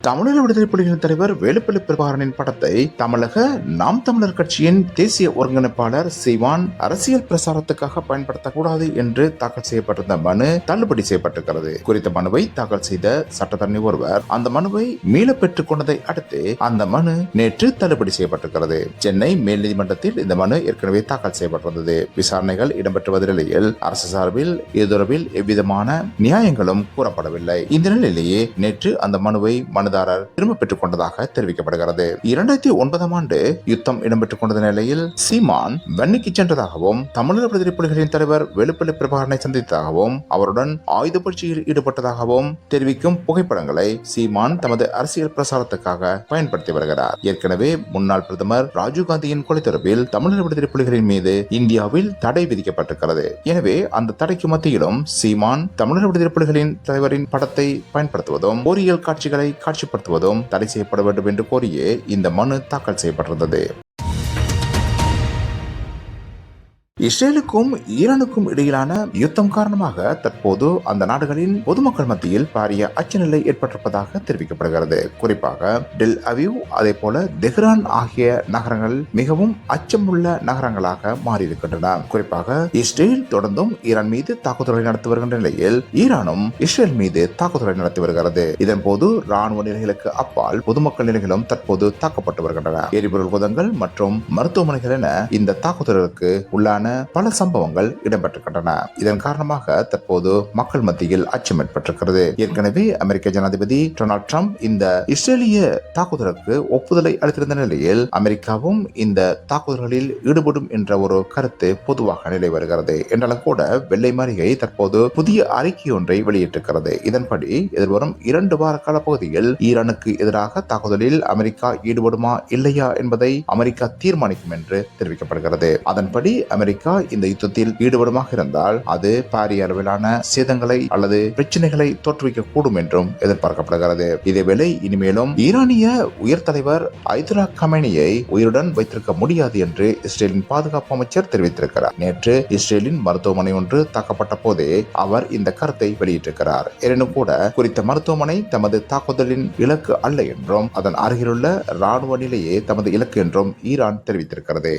தமிழக விடுதலை புலிகளின் தலைவர் வேலுப்பிள்ளை பிரபாகரனின் படத்தை தமிழக நாம் தமிழர் கட்சியின் தேசிய ஒருங்கிணைப்பாளர் சீமான் அரசியல் பிரசாரத்துக்காக பயன்படுத்தக்கூடாது என்று தாக்கல் செய்யப்பட்டிருந்த மனு தள்ளுபடி செய்யப்பட்டிருக்கிறது. குறித்த மனுவை தாக்கல் செய்த சட்டத்தரணி ஒருவர் அந்த மனுவை மீள பெற்றுக் கொண்டதை அடுத்து அந்த மனு நேற்று தள்ளுபடி செய்யப்பட்டிருக்கிறது. சென்னை மேல் நீதிமன்றத்தில் இந்த மனு ஏற்கனவே தாக்கல் செய்யப்பட்டிருந்தது. விசாரணைகள் இடம்பெற்று வந்த நிலையில் அரசு சார்பில் இது தொடர்பில் எவ்விதமான நியாயங்களும் கூறப்படவில்லை. இந்த நிலையிலேயே நேற்று அந்த மனுவை மனுதாரர் திரும்ப பெற்றுக் கொண்டதாக தெரிவிக்கப்படுகிறது. 2009 ஆண்டு யுத்தம் இடம்பெற்றுக் கொண்ட நிலையில் சீமான் வன்னிக்கு சென்றதாகவும் தமிழக விடுதலை புலிகளின் தலைவர் வேலுப்பிள்ளை பிரபாகரனை சந்தித்ததாகவும் அவருடன் ஆயுத புரட்சியில் ஈடுபட்டதாகவும் தெரிவிக்கும் புகைப்படங்களை சீமான் தமது அரசியல் பிரசாரத்துக்காக பயன்படுத்தி வருகிறார். ஏற்கனவே முன்னாள் பிரதமர் ராஜீவ்காந்தியின் கொலை தொடர்பில் தமிழக விடுதலை புலிகளின் மீது இந்தியாவில் தடை விதிக்கப்பட்டிருக்கிறது. எனவே அந்த தடைக்கு மத்தியிலும் சீமான் தமிழக விடுதலை புலிகளின் தலைவரின் படத்தை பயன்படுத்துவதும் போரியல் காட்சிகளை காட்சிப்படுத்துவதும் தடை செய்யப்பட வேண்டும் என்று கோரியே இந்த மனு தாக்கல் செய்யப்பட்டிருந்தது. இஸ்ரேலுக்கும் ஈரானுக்கும் இடையிலான யுத்தம் காரணமாக தற்போது அந்த நாடுகளின் பொதுமக்கள் மத்தியில் பாரிய அச்சநிலை ஏற்பட்டிருப்பதாக தெரிவிக்கப்படுகிறது. குறிப்பாக டெல் அவிவ் அதே போல தெஹ்ரான் ஆகிய நகரங்கள் மிகவும் அச்சமுள்ள நகரங்களாக மாறியிருக்கின்றன. குறிப்பாக இஸ்ரேல் தொடர்ந்தும் ஈரான் மீது தாக்குதல்களை நடத்தி வருகின்ற நிலையில் ஈரானும் இஸ்ரேல் மீது தாக்குதலை நடத்தி வருகிறது. இதன் போது ராணுவ நிலைகளுக்கு அப்பால் பொதுமக்கள் நிலைகளும் தற்போது தாக்கப்பட்டு வருகின்றன. எரிபொருள் குதங்கள் மற்றும் மருத்துவமனைகள் என இந்த தாக்குதலுக்கு உள்ளான பல சம்பவங்கள் இடம்பெற்றிருக்கின்றன. இதன் காரணமாக தற்போது மக்கள் மத்தியில் அச்சம் ஏற்பட்டிருக்கிறது. ஏற்கனவே அமெரிக்க ஜனாதிபதி டொனால்ட் ட்ரம்ப் இந்த இஸ்ரேலிய தாக்குதலுக்கு ஒப்புதலை அளித்திருந்த நிலையில் அமெரிக்காவும் இந்த தாக்குதல்களில் ஈடுபடும் என்ற ஒரு கருத்து பொதுவாக நிலை வருகிறது. என்றாலும் கூட வெள்ளை மாளிகை தற்போது புதிய அறிக்கை ஒன்றை வெளியிட்டிருக்கிறது. இதன்படி எதிர்வரும் 2 வார கால பகுதியில் ஈரானுக்கு எதிராக தாக்குதலில் அமெரிக்கா ஈடுபடுமா இல்லையா என்பதை அமெரிக்கா தீர்மானிக்கும் என்று தெரிவிக்கப்படுகிறது. அதன்படி அமெரிக்கா இந்த யுத்தத்தில் ஈடுபடுமாக இருந்தால் அது பாரிய அளவிலான சேதங்களை அல்லது பிரச்சனைகளை தோற்றுவிக்க கூடும் என்றும் எதிர்பார்க்கப்படுகிறது. இதேவேளை இனிமேலும் ஈரானிய உயர் தலைவர் ஐதுல்லா கமேனியை உயிருடன் வைத்திருக்க முடியாது என்று இஸ்ரேலின் பாதுகாப்பு அமைச்சர் தெரிவித்திருக்கிறார். நேற்று இஸ்ரேலின் மருத்துவமனை ஒன்று தாக்கப்பட்ட போதே அவர் இந்த கருத்தை வெளியிட்டிருக்கிறார். எனினும் கூட குறித்த மருத்துவமனை தமது தாக்குதலின் இலக்கு அல்ல என்றும் அதன் அருகிலுள்ள ராணுவ நிலையே தமது இலக்கு என்றும் ஈரான் தெரிவித்திருக்கிறது.